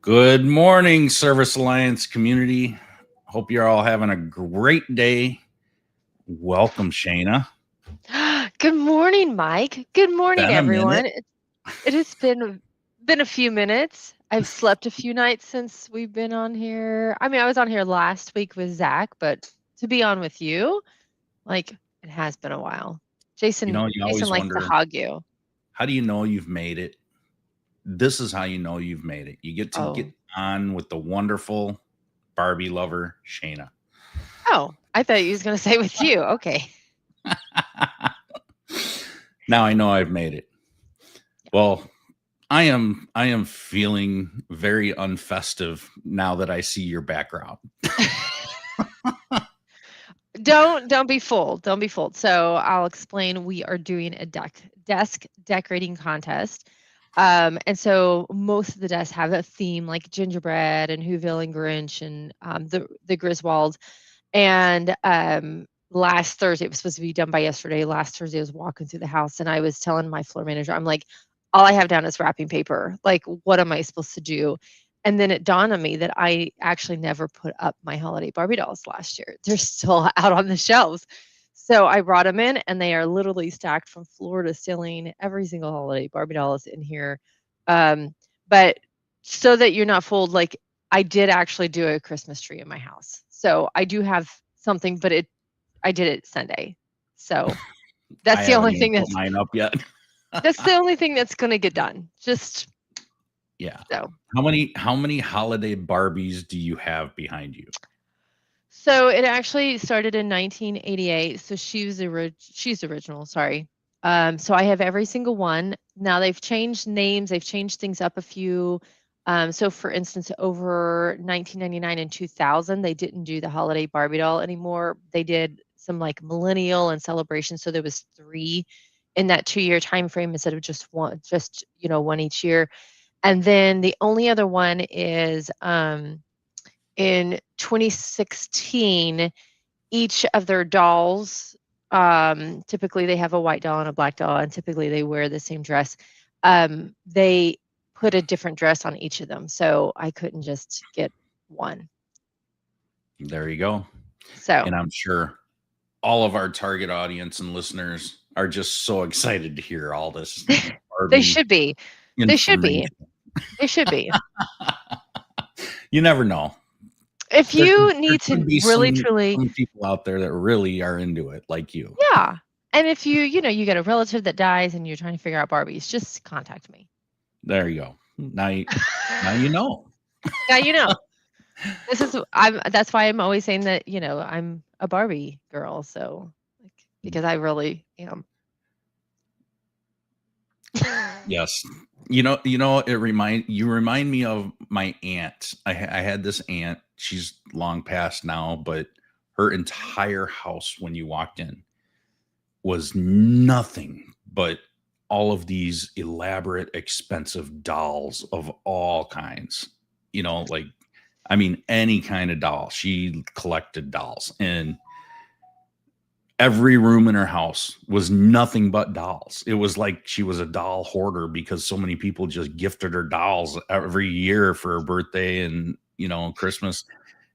Good morning, Service Alliance community. Hope you're all having a great day. Welcome, Shayna. Good morning, Mike. Good morning, Been a minute. everyone. It has been a few minutes. I've slept a few nights since we've been on here. I mean, I was on here last week with Zach, but to be on with you, like it has been a while. Jason, You Jason always likes to wonder, hug you. how do you know you've made it? This is how you know you've made it. You get to get Oh, on with the wonderful Barbie lover, Shayna. oh, I thought you was gonna say with you. Okay. Now I know I've made it. Well, I am feeling very unfestive now that I see your background. Don't be fooled. Don't be fooled. So I'll explain. We are doing a desk decorating contest. And so most of the desks have a theme like gingerbread and Whoville and Grinch and the Griswold. And last Thursday, it was supposed to be done by yesterday. Last Thursday, I was walking through the house and I was telling my floor manager, I'm like, all I have down is wrapping paper. Like, what am I supposed to do? And then it dawned on me that I actually never put up my holiday Barbie dolls last year. They're still out on the shelves. So I brought them in and they are literally stacked from floor to ceiling. Every single holiday Barbie doll is in here. But so that you're not fooled, like I did actually do a Christmas tree in my house. So I do have something, but I did it Sunday. So I that's the haven't only even thing put mine up yet. that's the only thing that's gonna get done. Just Yeah. so. How many holiday Barbies do you have behind you? So it actually started in 1988. So she's original, sorry. So I have every single one. Now they've changed names, they've changed things up a few. So for instance, over 1999 and 2000, they didn't do the holiday Barbie doll anymore. They did some like millennial and celebration. So there was three in that 2 year time frame instead of just one, one each year. And then the only other one is in 2016, each of their dolls, typically they have a white doll and a black doll, and typically they wear the same dress. They put a different dress on each of them, so I couldn't just get one. There you go. So And I'm sure all of our target audience and listeners are just so excited to hear all this they Barbie should be. They should be. information. They should be. You never know. If There could you there need could to be really some truly, some people out there that really are into it, like you. yeah. And if you get a relative that dies and you're trying to figure out Barbies, just contact me. There you go. Now you know. Now you know. That's why I'm always saying that, I'm a Barbie girl, so, like, because I really am. Yes. You remind me of my aunt. I had this aunt. She's long past now, but her entire house when you walked in was nothing but all of these elaborate, expensive dolls of all kinds. Like, I mean, any kind of doll. She collected dolls, and every room in her house was nothing but dolls. It was like she was a doll hoarder because so many people just gifted her dolls every year for her birthday and, Christmas.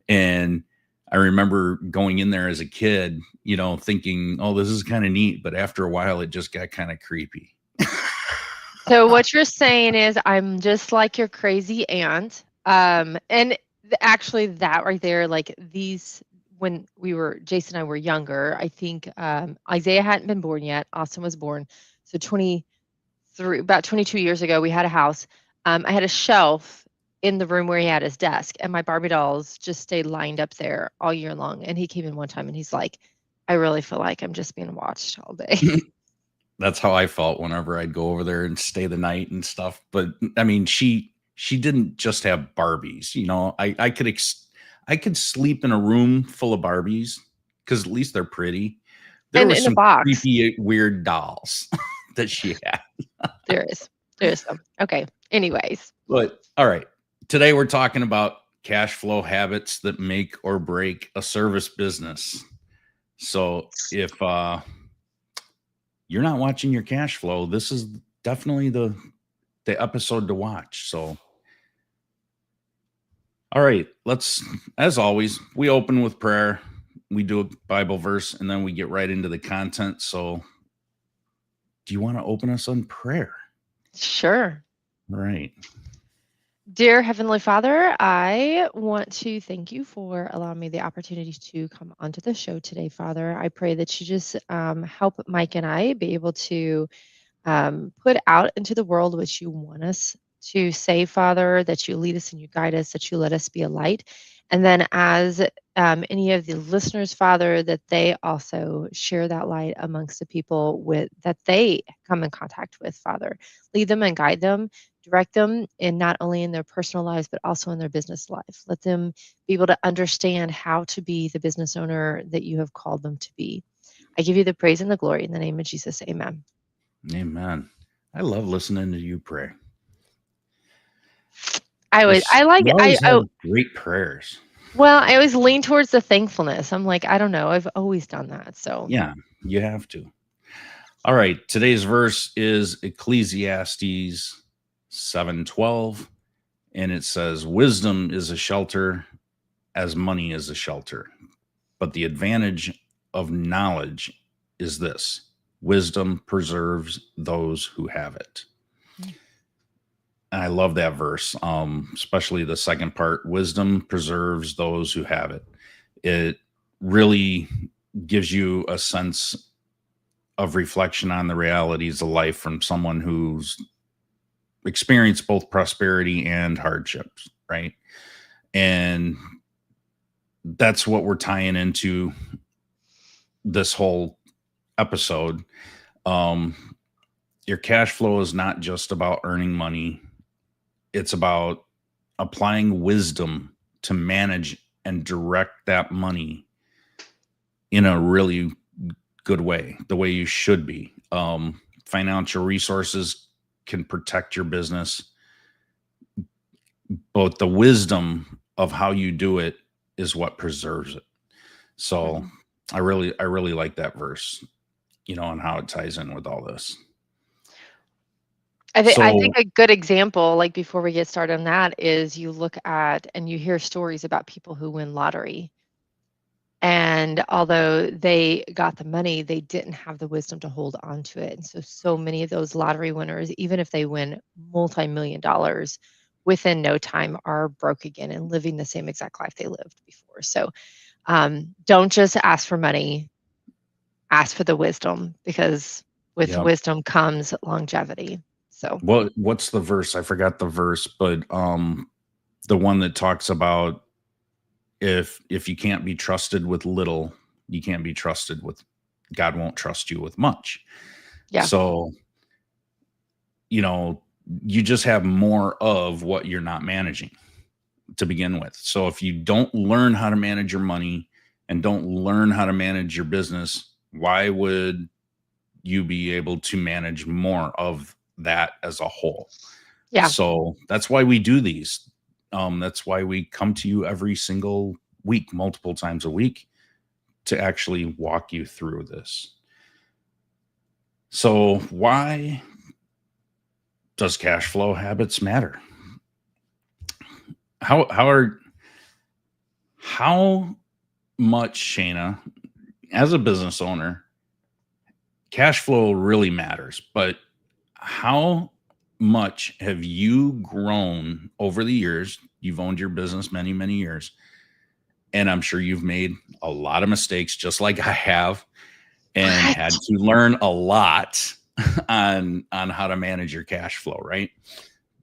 And I remember going in there as a kid, thinking, oh, this is kind of neat. But after a while, it just got kind of creepy. So what you're saying is I'm just like your crazy aunt. And actually that right there, like these, when Jason and I were younger, I think Isaiah hadn't been born yet. Austin was born. So about 22 years ago, we had a house. I had a shelf in the room where he had his desk, and my Barbie dolls just stayed lined up there all year long. And he came in one time and he's like, I really feel like I'm just being watched all day. That's how I felt whenever I'd go over there and stay the night and stuff. But I mean, she didn't just have Barbies. I could sleep in a room full of Barbies because at least they're pretty. There And were in a some box, creepy, weird dolls that she had. there is. There's some. Okay. Anyways. But all right, today we're talking about cash flow habits that make or break a service business. So if you're not watching your cash flow, this is definitely the episode to watch. So All right, as always, we open with prayer, we do a Bible verse, and then we get right into the content. So, do you want to open us on prayer? Sure. All right. Dear Heavenly Father, I want to thank you for allowing me the opportunity to come onto the show today, Father. I pray that you just help Mike and I be able to put out into the world what you want us to say, Father, that you lead us and you guide us, that you let us be a light. And then, as any of the listeners, Father, that they also share that light amongst the people with that they come in contact with, Father. Lead them and guide them, direct them in not only in their personal lives, but also in their business life. Let them be able to understand how to be the business owner that you have called them to be. I give you the praise and the glory in the name of Jesus. Amen. Amen. I love listening to you pray. I You always have great prayers. well, I always lean towards the thankfulness. I'm like, I don't know. I've always done that. So, Yeah, you have to. All right, today's verse is Ecclesiastes 7:12, and it says, "Wisdom is a shelter as money is a shelter, but the advantage of knowledge is this: wisdom preserves those who have it." mm, And I love that verse, especially the second part. Wisdom preserves those who have it. It really gives you a sense of reflection on the realities of life from someone who's experienced both prosperity and hardships, right? And that's what we're tying into this whole episode. Um, your cash flow is not just about earning money, it's about applying wisdom to manage and direct that money in a really good way, the way you should be. Financial resources can protect your business, but the wisdom of how you do it is what preserves it. So mhm. I really like that verse, and how it ties in with all this. I So think a good example, like before we get started on that, is you look at and you hear stories about people who win lottery. And although they got the money, they didn't have the wisdom to hold on to it. And so many of those lottery winners, even if they win multi-million dollars, within no time are broke again and living the same exact life they lived before. So don't just ask for money, ask for the wisdom because with yeah. wisdom comes longevity. So, What's the verse? I forgot the verse, but the one that talks about if you can't be trusted with little, you can't be trusted with God won't trust you with much. yeah. So, you know, you just have more of what you're not managing to begin with. So if you don't learn how to manage your money and don't learn how to manage your business, why would you be able to manage more of that as a whole? Yeah. So that's why we do these. That's why we come to you every single week, multiple times a week, to actually walk you through this. So, why does cash flow habits matter? How are how much, Shayna, as a business owner, cash flow really matters, but how much have you grown over the years? You've owned your business many, many years, and I'm sure you've made a lot of mistakes, just like I have, and What? had to learn a lot on how to manage your cash flow, right?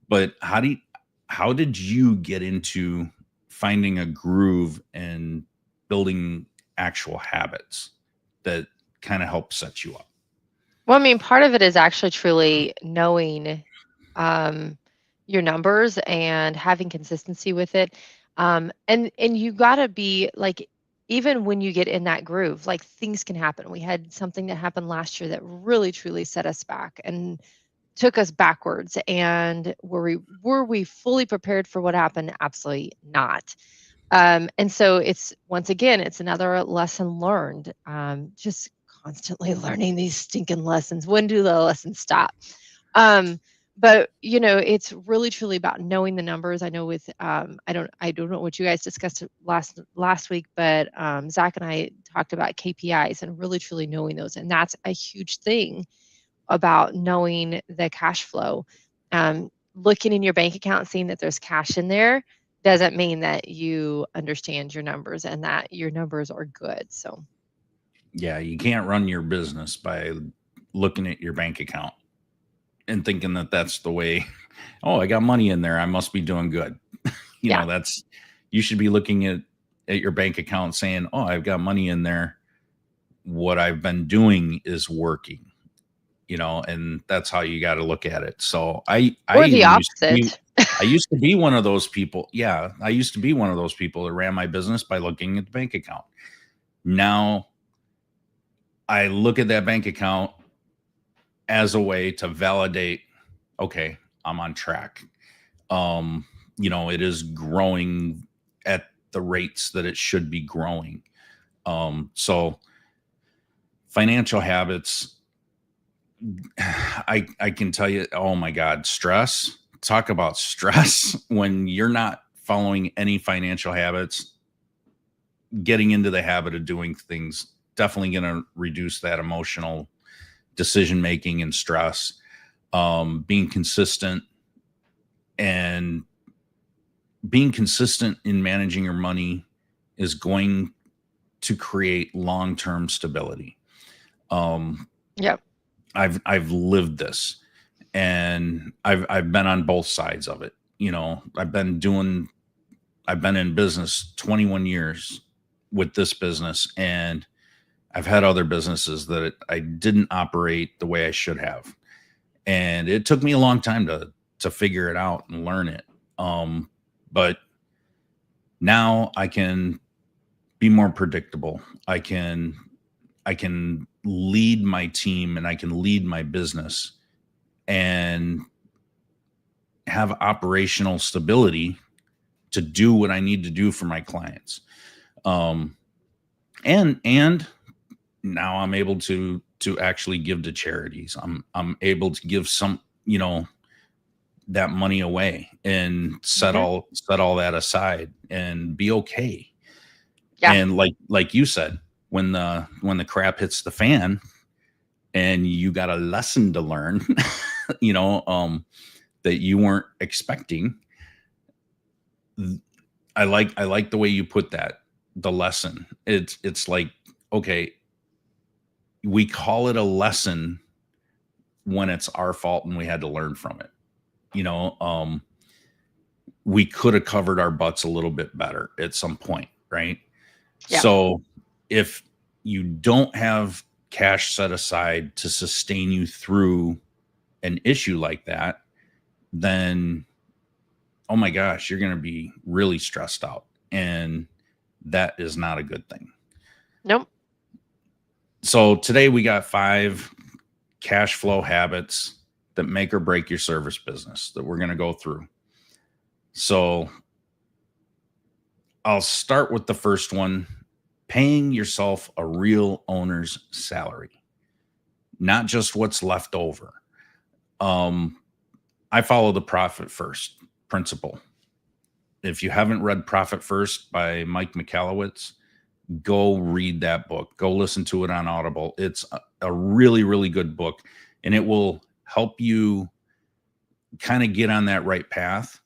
But how did you get into finding a groove and building actual habits that kind of help set you up? Well, I mean, part of it is actually truly knowing um, your numbers and having consistency with it. And you gotta be like, even when you get in that groove, like things can happen. We had something that happened last year that really truly set us back and took us backwards. And were we fully prepared for what happened? Absolutely not. And so it's once again, it's another lesson learned. Just constantly learning these stinking lessons. When do the lessons stop? Um, But, it's really truly about knowing the numbers. I know with, I don't know what you guys discussed last week, but, Zach and I talked about KPIs and really truly knowing those, and that's a huge thing about knowing the cash flow. Looking in your bank account, seeing that there's cash in there doesn't mean that you understand your numbers and that your numbers are good. So, Yeah, you can't run your business by looking at your bank account and thinking that that's the way. Oh, I got money in there, I must be doing good. yeah, That's, you should be looking at your bank account saying, "Oh, I've got money in there. What I've been doing is working." And that's how you got to look at it. So I or the even used to be opposite. I used to be one of those people. Yeah, I used to be one of those people that ran my business by looking at the bank account. Now I look at that bank account as a way to validate, okay, I'm on track. It is growing at the rates that it should be growing. So financial habits, I can tell you, oh my God, stress. Talk about stress when you're not following any financial habits. Getting into the habit of doing things definitely going to reduce that emotional decision making and stress. Being consistent and being consistent in managing your money is going to create long term stability. Um, Yep. I've lived this, and I've been on both sides of it. I've been in business 21 years with this business, and I've had other businesses that I didn't operate the way I should have, and it took me a long time to figure it out and learn it. But now I can be more predictable. I can lead my team and I can lead my business and have operational stability to do what I need to do for my clients. Um, and now I'm able to actually give to charities. I'm able to give some, that money away and Hmm. set all that aside and be okay. Yeah. And like you said, when the crap hits the fan and you got a lesson to learn, you know, um, that you weren't expecting. I like the way you put that. The lesson. It's like, okay, we call it a lesson when it's our fault and we had to learn from it. You know, we could have covered our butts a little bit better at some point, right? Yeah. So if you don't have cash set aside to sustain you through an issue like that, then oh my gosh, you're going to be really stressed out. And that is not a good thing. Nope. So today we got 5 cash flow habits that make or break your service business that we're going to go through. So I'll start with the first one, paying yourself a real owner's salary, not just what's left over. Um, I follow the profit first principle. If you haven't read Profit First by Mike Michalowicz, go read that book. Go listen to it on Audible. It's a really, really good book, and it will help you kind of get on that right path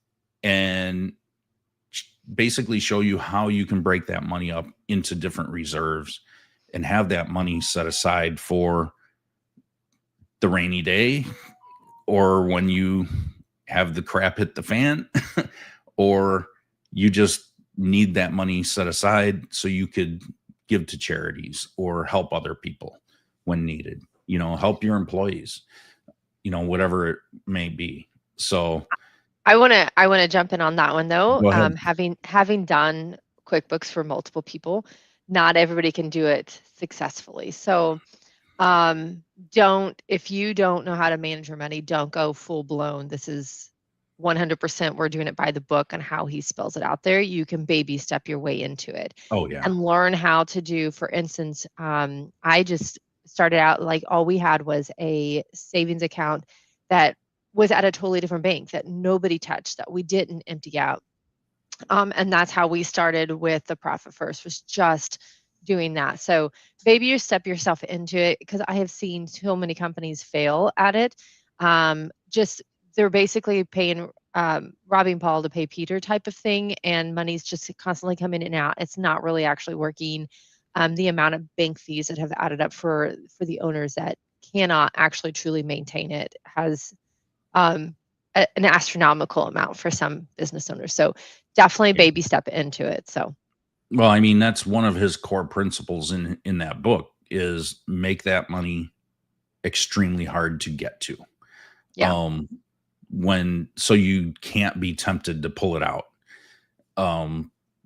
and basically show you how you can break that money up into different reserves and have that money set aside for the rainy day or when you have the crap hit the fan or you just need that money set aside so you could give to charities or help other people when needed, help your employees, whatever it may be. So I wanna jump in on that one though. go ahead. Having done QuickBooks for multiple people, not everybody can do it successfully. So, don't if you don't know how to manage your money, don't go full blown. This is 100% we're doing it by the book and how he spells it out there. You can baby step your way into it Oh yeah. and learn how to do, for instance, I just started out like all we had was a savings account that was at a totally different bank that nobody touched, that we didn't empty out. And that's how we started with the Profit First, was just doing that. So maybe you step yourself into it, because I have seen so many companies fail at it. Just they're basically paying, robbing Paul to pay Peter type of thing, and money's just constantly coming in and out. It's not really actually working. The amount of bank fees that have added up for the owners that cannot actually truly maintain it has um, an astronomical amount for some business owners. So definitely Yeah. baby step into it. So Well, I mean, that's one of his core principles in that book, is make that money extremely hard to get to. yeah, So you can't be tempted to pull it out.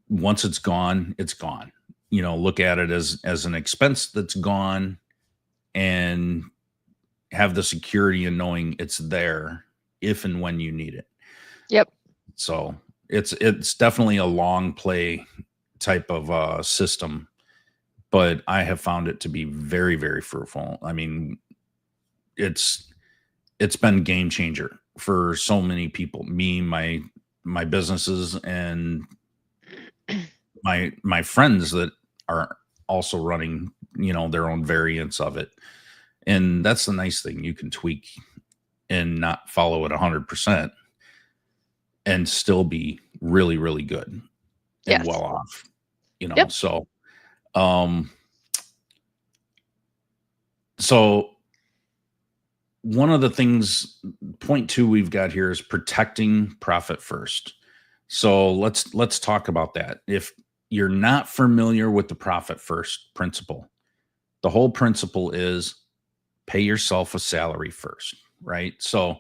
Once it's gone, it's gone. Look at it as an expense that's gone, and have the security in knowing it's there if and when you need it. yep, So it's definitely a long play type of system, but I have found it to be very, very fruitful. I mean, it's it's been game changer for so many people. Me, my businesses, and my friends that are also running, their own variants of it. And that's the nice thing. You can tweak and not follow it 100% and still be really, really good and yes, well off, yep, so um so one of the things, point two, we've got here is protecting profit first. So let's talk about that. If you're not familiar with the profit first principle, the whole principle is pay yourself a salary first, right? So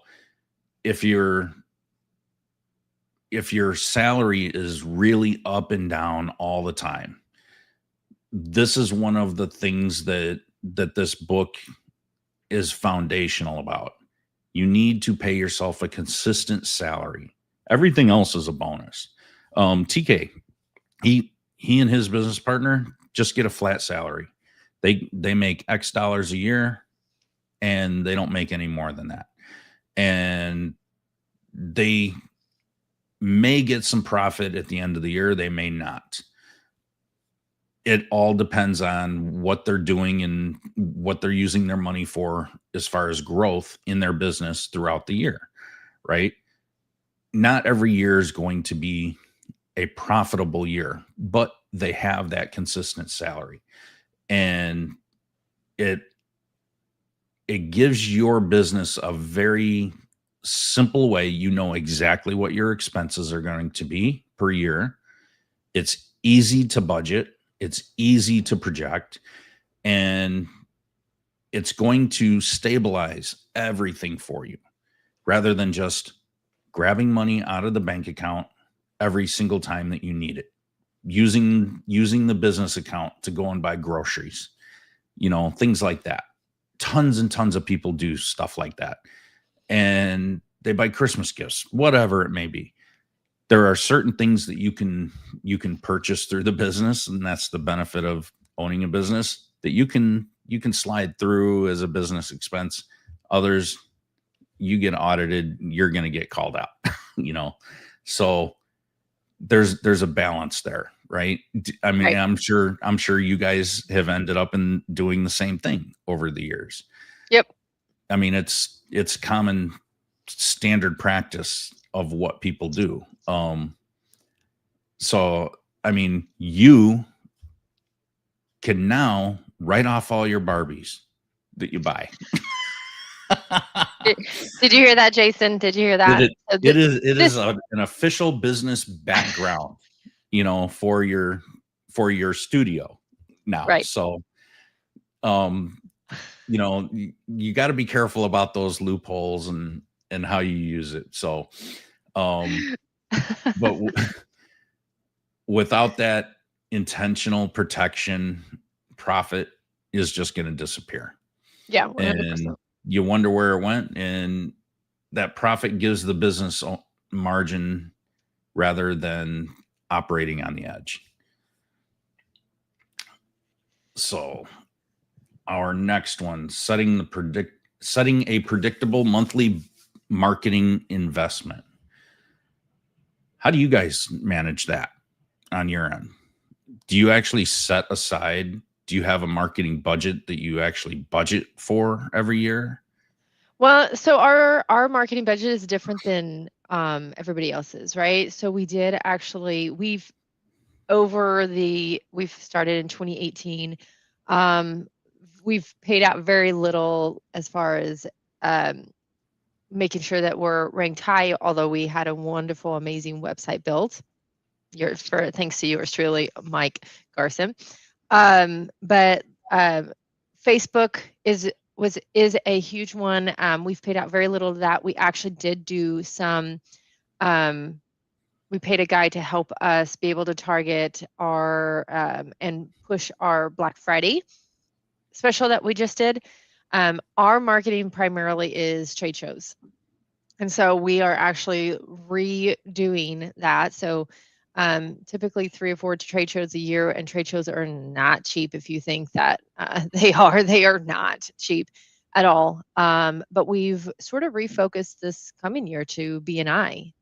if your if your salary is really up and down all the time, this is one of the things that this book is foundational about. You need to pay yourself a consistent salary. Everything else is a bonus. TK, he and his business partner just get a flat salary. They make X dollars a year, and they don't make any more than that. And they may get some profit at the end of the year, they may not. It all depends on what they're doing and what they're using their money for as far as growth in their business throughout the year, right? Not every year is going to be a profitable year, but they have that consistent salary. And it it gives your business a very simple way. You know exactly what your expenses are going to be per year. It's easy to budget, it's easy to project, and it's going to stabilize everything for you, rather than just grabbing money out of the bank account every single time that you need it. Using the business account to go and buy groceries, things like that. Tons and tons of people do stuff like that. And they buy Christmas gifts, whatever it may be. There are certain things that you can purchase through the business, and that's the benefit of owning a business, that you can slide through as a business expense. Others, you get audited, you're going to get called out. you know so there's a balance there, right? I mean, right, I'm sure you guys have ended up in doing the same thing over the years. yep, I mean, it's common standard practice of what people do. So I mean, you can now write off all your Barbies that you buy. Did, did you hear that, Jason? Did you hear It that? is So it is this an official business background, for your studio now. right. So, um, you got to be careful about those loopholes and how you use it. So, but without that intentional protection, profit is just going to disappear, Yeah, 100%. and you wonder where it went. And that profit gives the business margin rather than operating on the edge. So, our next one, setting a predictable marketing investment. How do you guys manage that on your end? Do you actually set aside? Do you have a marketing budget that you actually budget for every year? Well, so our marketing budget is different than everybody else's, right? So we did actually we've started in 2018. Um, we've paid out very little as far as um, making sure that we're ranked high, although we had a wonderful, amazing website built. Thanks to yours truly, Mike Garson. But Facebook is a huge one. We've paid out very little of that. We actually did do some. Um, we paid a guy to help us be able to target our and push our Black Friday special that we just did. Our marketing primarily is trade shows. And so we are actually redoing that. So typically 3 or 4 trade shows a year, and trade shows are not cheap. If you think that they are not cheap at all. But we've sort of refocused this coming year to BNI.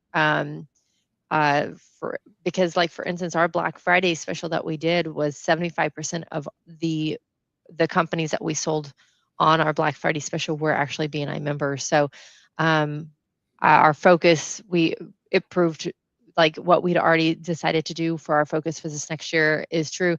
Uh, for because, like, for instance, our Black Friday special that we did was 75% of the companies that we sold on our Black Friday special were actually BNI members. So um, our focus, it proved like what we'd already decided to do for our focus for this next year is true.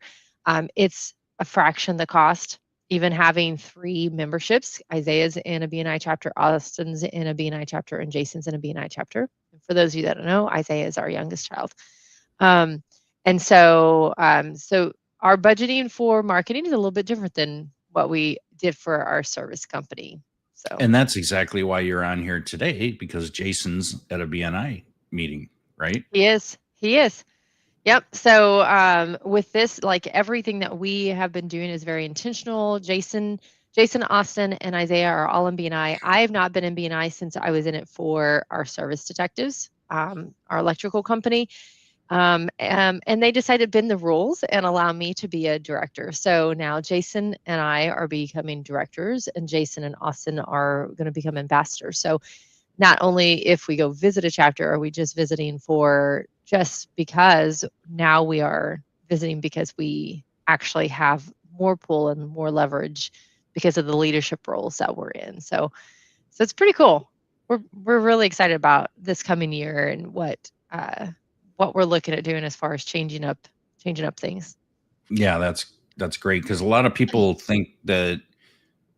It's a fraction the cost. Even having 3 memberships, Isaiah's in a BNI chapter, Austin's in a BNI chapter, and Jason's in a BNI chapter. And for those of you that don't know, Isaiah is our youngest child. Um, and so our budgeting for marketing is a little bit different than what we did for our service company. So And that's exactly why you're on here today, because Jason's at a BNI meeting, right? he is. Yep. So with this, like, everything that we have been doing is very intentional. Jason, Austin, and Isaiah are all in BNI. I have not been in BNI since I was in it for our service detectives, our electrical company. And they decided to bend the rules and allow me to be a director. So now Jason and I are becoming directors, and Jason and Austin are going to become ambassadors. So not only if we go visit a chapter are we just visiting for just because, now we are visiting because we actually have more pull and more leverage because of the leadership roles that we're in. So it's pretty cool. We're really excited about this coming year and what we're looking at doing as far as changing up things. Yeah, that's great, because a lot of people think that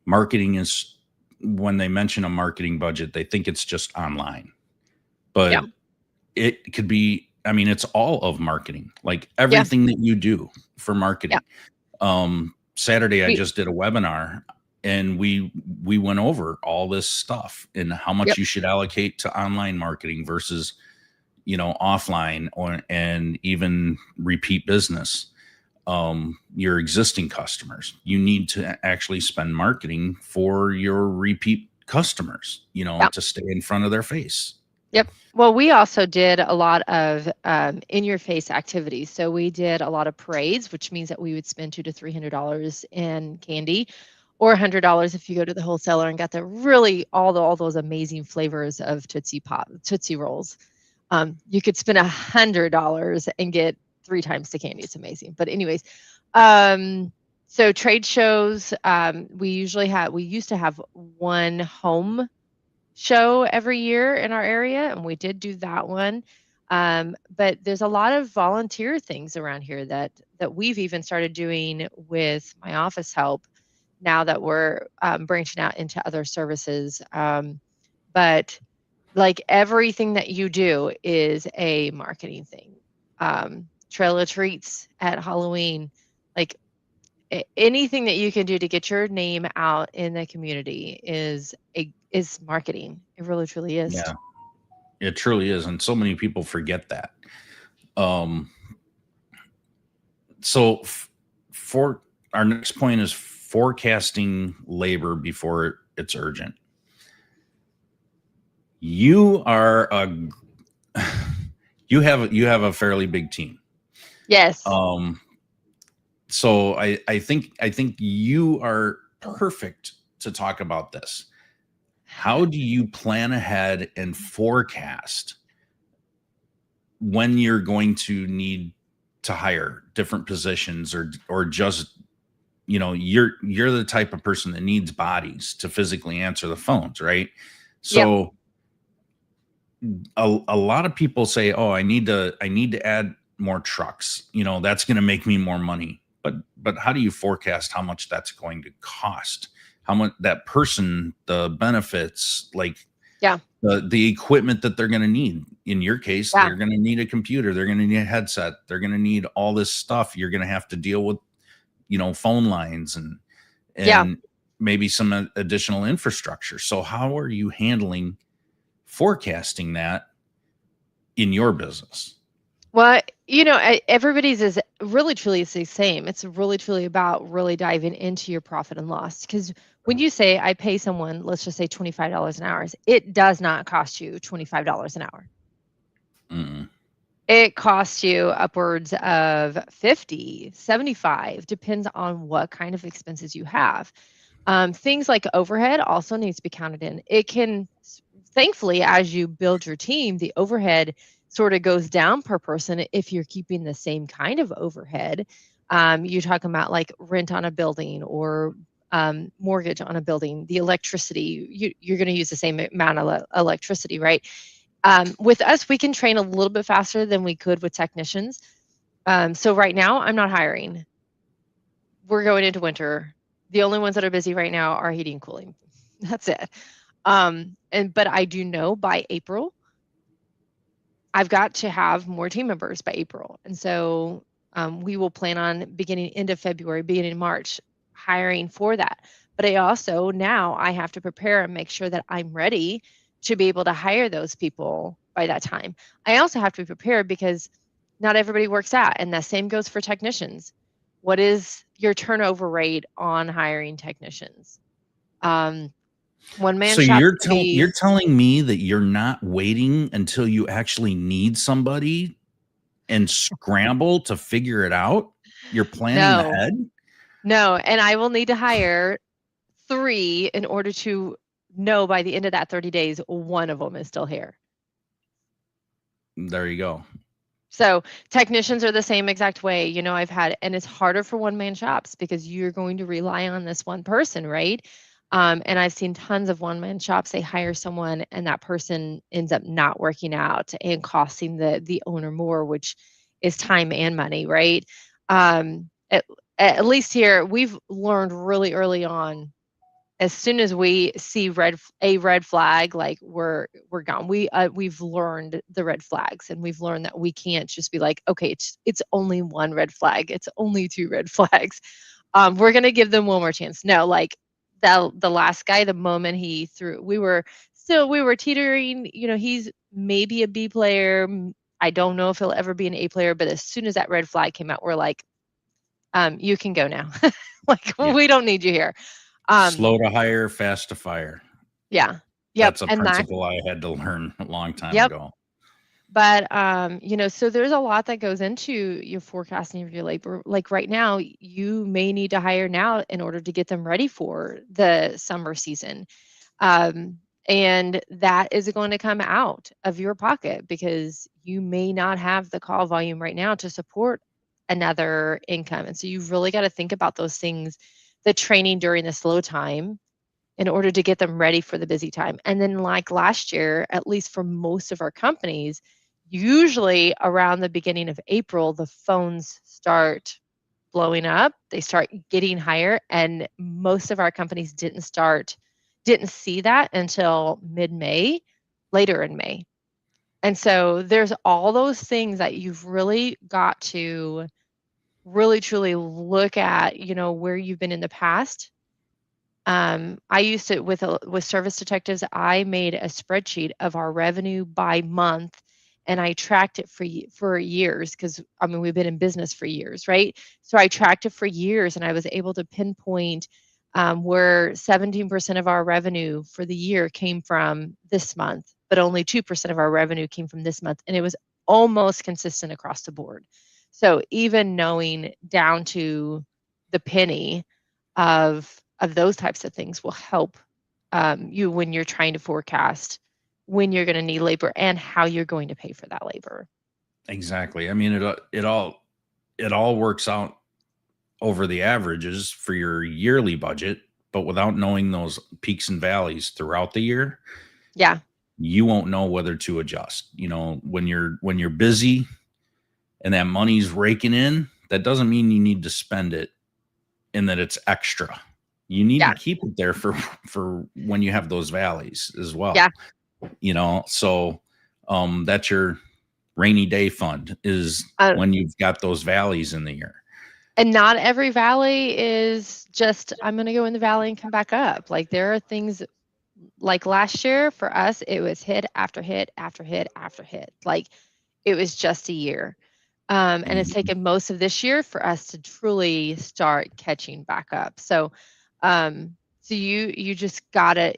marketing is, when they mention a marketing budget, they think it's just online. Yeah. But it could be, I mean, it's all of marketing, like Yeah. everything that you do for Yeah. marketing. Saturday I We just did a webinar, and we went over all this stuff and how much Yep. you should allocate to online marketing versus, offline, and even repeat business. Your existing customers, you need to actually spend marketing for your repeat customers, Yeah. to stay in front of their face. Yep. Well, we also did a lot of in your face activities. So we did a lot of parades, which means that we would spend $200 to $300 in candy, or $100 if you go to the wholesaler and got the really all those amazing flavors of Tootsie Rolls. You could spend $100 and get 3 times the candy. It's amazing. But anyways, so trade shows, we used to have one home show every year in our area, and we did do that one. But there's a lot of volunteer things around here that we've even started doing with my office help now that we're branching out into other services. But like, everything that you do is a marketing thing. Trail of treats at Halloween, like, anything that you can do to get your name out in the community is marketing. It really truly is. Yeah, it truly is, and so many people forget that. um so for our next point is forecasting labor before it's urgent. You are a you have a fairly big team. Yes. um so I think you are perfect to talk about this. How do you plan ahead and forecast when you're going to need to hire different positions, or just, you're the type of person that needs bodies to physically answer the phones, right? Yep. So a lot of people say, oh, I need to add more trucks, that's going to make me more money. But how do you forecast how much that's going to cost, how much that person, the benefits, like Yeah. the equipment that they're going to need? In your case, Yeah. they're going to need a computer, they're going to need a headset, they're going to need all this stuff. You're going to have to deal with, phone lines, and Yeah. and maybe some additional infrastructure. So how are you handling forecasting that in your business? Well, everybody's is really truly is the same. It's really truly about really diving into your profit and loss. Because when you say I pay someone, let's just say $25 an hour, it does not cost you $25 an hour. Mm-mm. It costs you upwards of 50, 75, depends on what kind of expenses you have. Things like overhead also needs to be counted in. Thankfully, as you build your team, the overhead sort of goes down per person if you're keeping the same kind of overhead. You're talking about like rent on a building or mortgage on a building, the electricity, you're going to use the same amount of electricity, right? With us, we can train a little bit faster than we could with technicians. So right now, I'm not hiring. We're going into winter. The only ones that are busy right now are heating and cooling. That's it. But I do know by April, I've got to have more team members by April. And so we will plan on beginning end of February, beginning of March, hiring for that. But I also now I have to prepare and make sure that I'm ready to be able to hire those people by that time. I also have to be prepared because not everybody works out. And the same goes for technicians. What is your turnover rate on hiring technicians? One man So shops you're can telling be you're telling me that you're not waiting until you actually need somebody and scramble to figure it out? You're planning no, ahead? no. And I will need to hire 3 in order to know by the end of that 30 days, one of them is still here. There you go. So technicians are the same exact way. I've had, and it's harder for one man shops because you're going to rely on this one person, right? And I've seen tons of one man shops. They hire someone, and that person ends up not working out and costing the owner more, which is time and money, right? Um, at, at least here, we've learned really early on as soon as we see a red flag, like we're gone. We've learned the red flags, and we've learned that we can't just be like, okay, it's only one red flag, it's only two red flags. We're gonna give them one more chance. No, like the last guy, the moment he threw, we were teetering. He's maybe a B player. I don't know if he'll ever be an A player, but as soon as that red flag came out, we're like, you can go now. Like Yeah. we don't need you here. Um, Slow to hire, fast to fire. Yeah. Yep, That's a and that principle I had to learn a long time yep, ago. but, so there's a lot that goes into your forecasting of your labor. Like, right now, you may need to hire now in order to get them ready for the summer season, um, and that is going to come out of your pocket because you may not have the call volume right now to support another income, and so you've really gotta think about those things, the training during the slow time, in order to get them ready for the busy time. And then, like last year, at least for most of our companies, usually around the beginning of April, the phones start blowing up, they start getting higher. And most of our companies didn't see that until mid May, later in May. And so there's all those things that you've really got to really truly look at, where you've been in the past. I used to with service detectives, I made a spreadsheet of our revenue by month, and I tracked it for years because I mean we've been in business for years, right? So I tracked it for years, and I was able to pinpoint where 17% of our revenue for the year came from this month, but only 2% of our revenue came from this month, and it was almost consistent across the board. So even knowing down to the penny of those types of things will help when you're trying to forecast when you're going to need labor and how you're going to pay for that labor. Exactly. I mean, it all works out over the averages for your yearly budget, but without knowing those peaks and valleys throughout the year, Yeah. you won't know whether to adjust. When you're busy and that money's raking in, that doesn't mean you need to spend it and that it's extra. You need to Yeah. keep it there for when you have those valleys as Yeah. well. So that's your rainy day fund, is Uh, when you've got those valleys in the year. and not every valley is just, I'm going to go in the valley and come back up. Like there are things like last year for us, it was hit after hit after hit after hit. Like it was just a year. And it's Mhm. taken most of this year for us to truly start catching back up. So you just gotta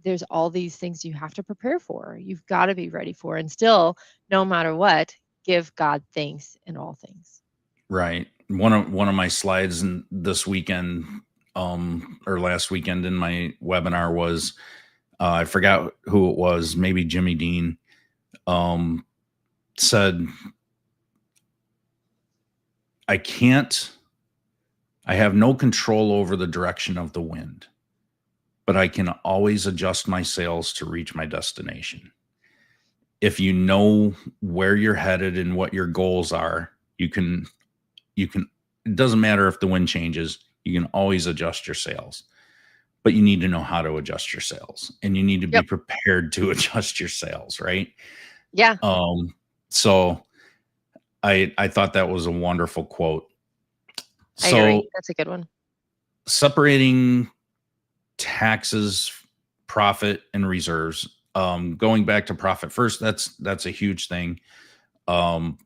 there's all these things you have to prepare for. You've got to be ready for, and still, no matter what, give God thanks in all things. Right. One of my slides in this weekend, or last weekend in my webinar was, I forgot who it was, maybe Jimmy Dean, um, said, I can't, I have no control over the direction of the wind, but I can always adjust my sails to reach my destination. If you know where you're headed and what your goals are, you can it doesn't matter if the wind changes, you can always adjust your sails. But you need to know how to adjust your sails, and you need to be Yep. prepared to adjust your sails, right? Yeah, So I thought that was a wonderful quote. I agree. So That's a good one. separating taxes, profit, and reserves. Going back to profit first, that's a huge thing. Um,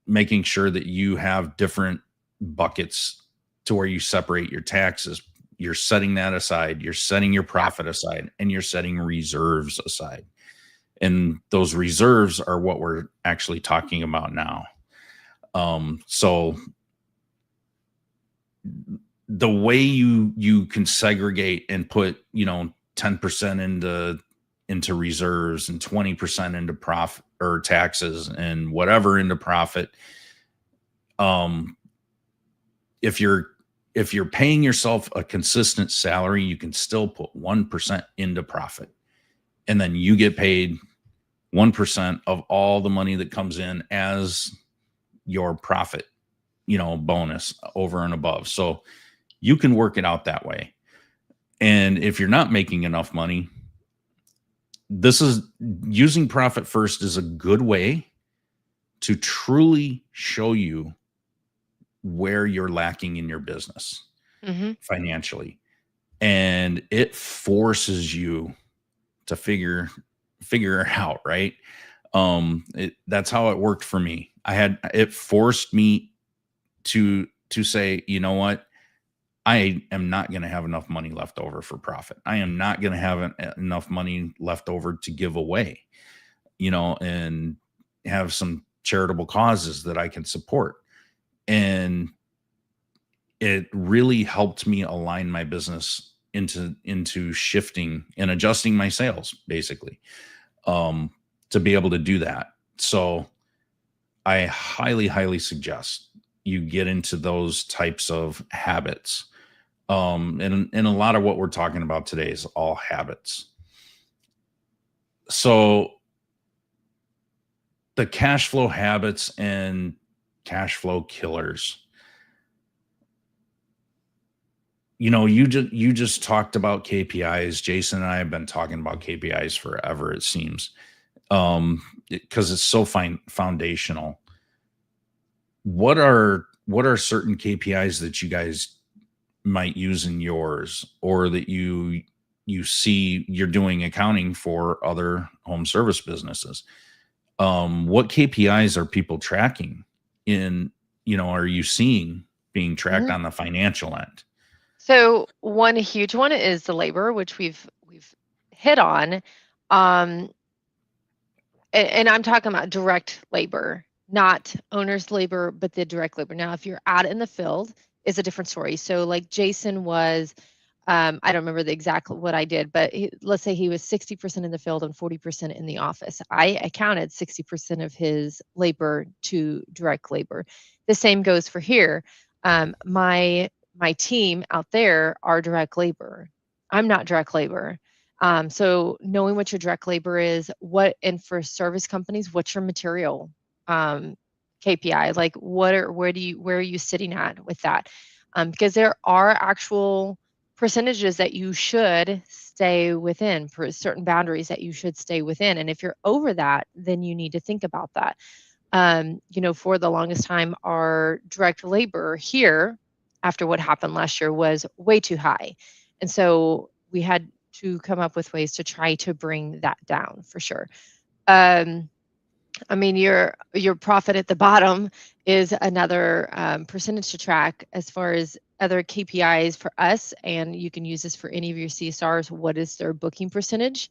Making sure that you have different buckets to where you separate your taxes. You're setting that aside, you're setting your Yeah. profit aside, and you're setting reserves aside. And those reserves are what we're actually talking about now. So the way you can segregate and put 10% into reserves and 20% into profit or taxes and whatever into profit, um if you're paying yourself a consistent salary, you can still put 1% into profit, and then you get paid 1% of all the money that comes in as your profit, bonus over and above. So you can work it out that way. And if you're not making enough money, this is using profit first is a good way to truly show you where you're lacking in your business Hmm. financially. And it forces you to figure it out, right? That's how it worked for me. It forced me to say, you know what, I am not going to have enough money left over for profit. I am not going to have enough money left over to give away, and have some charitable causes that I can support. And it really helped me align my business into shifting and adjusting my sales, basically, um, to be able to do that. So I highly, highly suggest you get into those types of habits. And a lot of what we're talking about today is all habits. So the cash flow habits and cash flow killers. You just talked about KPIs. Jason and I have been talking about KPIs forever, it seems, because it's so foundational. What are certain KPIs that you guys might use in yours, or that you see you're doing accounting for other home service businesses? What KPIs are people tracking in, are you seeing being tracked Hmm. on the financial end? So one huge one is the labor, which we've hit on. Um, and I'm talking about direct labor, not owner's labor, but the direct labor. Now, if you're out in the field, is a different story. So, like Jason was I don't remember the exact what I did, but let's say he was 60% in the field and 40% in the office. I accounted 60% of his labor to direct labor. The same goes for here. My team out there are direct labor. I'm not direct labor. So knowing what your direct labor is, and for service companies, what's your material um, KPI? Like where are you sitting at with that? Because there are actual percentages that you should stay within, for certain boundaries that you should stay within. And if you're over that, then you need to think about that. For the longest time, our direct labor here, after what happened last year, was way too high. And so we had to come up with ways to try to bring that down for sure. Um, I mean, your profit at the bottom is another percentage to track as far as other KPIs for us, and you can use this for any of your CSRs. What is their booking percentage?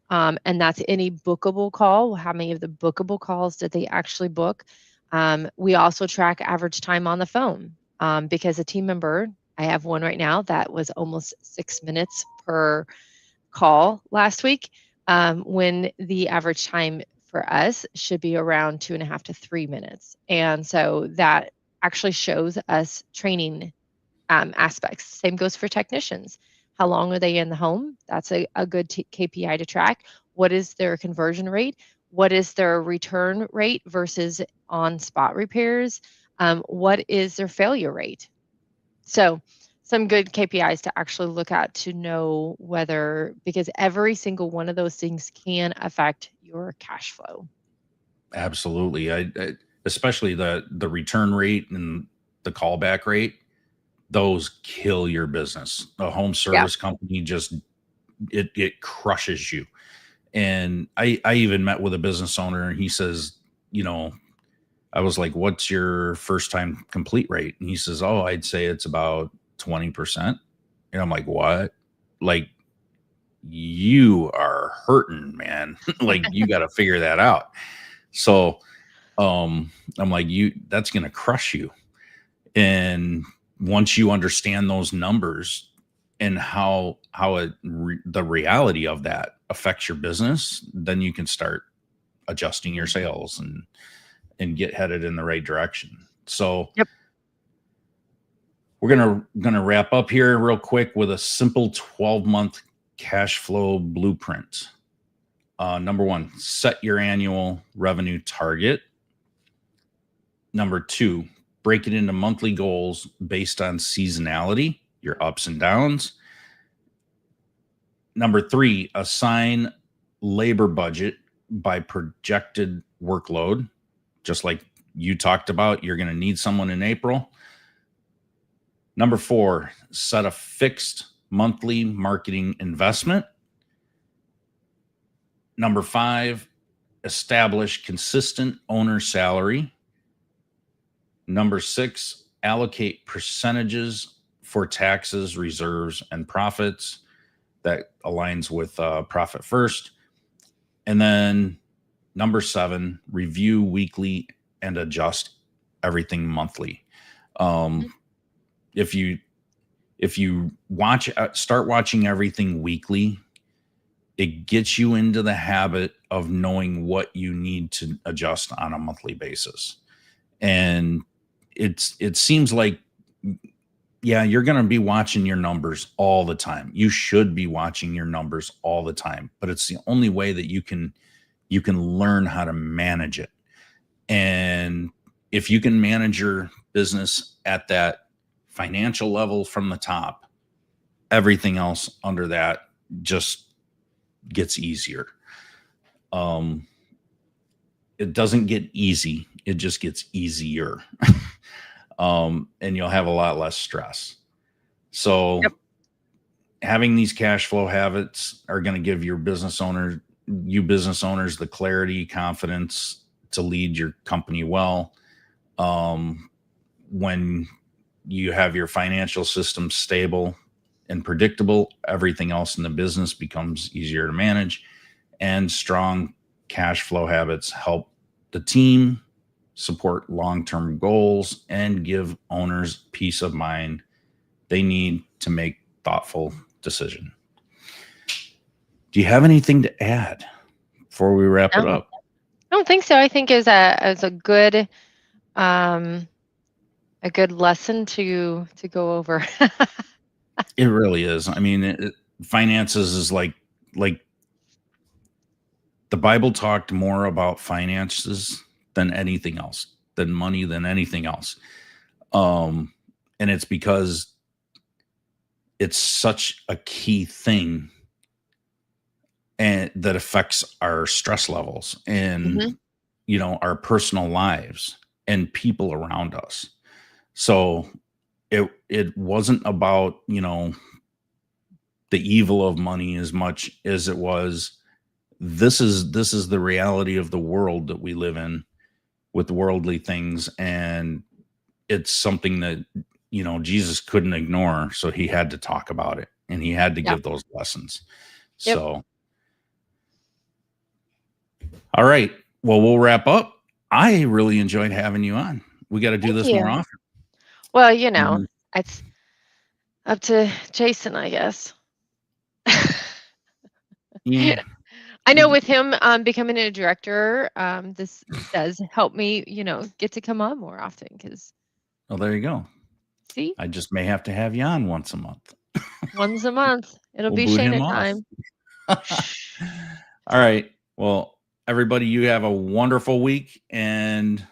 And that's any bookable call. How many of the bookable calls did they actually book? We also track average time on the phone because a team member, I have one right now that was almost 6 minutes per call last week, when the average time for us should be around 2.5 to 3 minutes. And so that actually shows us training aspects. Same goes for technicians. How long are they in the home? That's a good KPI to track. What is their conversion rate? What is their return rate versus on spot repairs? What is their failure rate? So some good KPIs to actually look at to know whether, because every single one of those things can affect your cash flow. Absolutely. I especially the return rate and the callback rate, those kill your business. A home Yeah. service company just it crushes you. And I even met with a business owner and he says, you know, I was like, what's your first time complete rate? And he says, oh, I'd say it's about 20%. And I'm like, what? Like, you are hurting, man. Like, you got to figure that out. So, I'm like, that's going to crush you. And once you understand those numbers and how the reality of that affects your business, then you can start adjusting your sales and get headed in the right direction. So Yep. we're gonna wrap up here real quick with a simple 12-month cash flow blueprint. Number one, set your annual revenue target. Number two, break it into monthly goals based on seasonality, your ups and downs. Number three, assign labor budget by projected workload. Just like you talked about, you're going to need someone in April. Number four, set a fixed monthly marketing investment. Number five, establish consistent owner salary. Number six, allocate percentages for taxes, reserves, and profits. That aligns with profit first. And then number seven, review weekly and adjust everything monthly. If you start watching everything weekly, it gets you into the habit of knowing what you need to adjust on a monthly basis. And it seems like, yeah, you're going to be watching your numbers all the time. You should be watching your numbers all the time, but it's the only way that you can learn how to manage it. And if you can manage your business at that financial level from the top, everything else under that just gets easier. It doesn't get easy. It just gets easier. And you'll have a lot less stress. So Yep. having these cash flow habits are going to give you business owners the clarity, confidence to lead your company well. When you have your financial system stable and predictable, everything else in the business becomes easier to manage. And strong cash flow habits help the team support long-term goals and give owners peace of mind they need to make thoughtful decision. Do you have anything to add before we wrap it No, up? I don't think so. I think is a good lesson to go over. It really is. I mean, finances is like the Bible talked more about finances than anything else, than money, than anything else. And it's because it's such a key thing and that affects our stress levels and Mhm. our personal lives and people around us. So it wasn't about, the evil of money as much as it was this is the reality of the world that we live in with worldly things, and it's something that Jesus couldn't ignore, so he had to talk about it and he had to Yeah. give those lessons. Yep. So all right, well, we'll wrap up. I really enjoyed having you on. We got to do Thank this more you. often. Well, Mhm. it's up to Jason, I guess. Yeah. I know with him becoming a director, this does help me, get to come on more often. Because Well, there you go. see, I just may have to have you on once a month. once a month, it'll We'll be boot him Shayna off. time. Shh. All right. Well, everybody, you have a wonderful week. And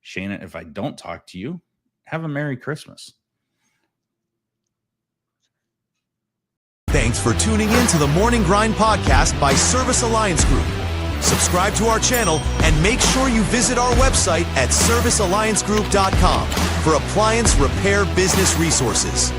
Shayna, if I don't talk to you, have a Merry Christmas. Thanks for tuning in to the Morning Grind podcast by Service Alliance Group. Subscribe to our channel and make sure you visit our website at servicealliancegroup.com for appliance repair business resources.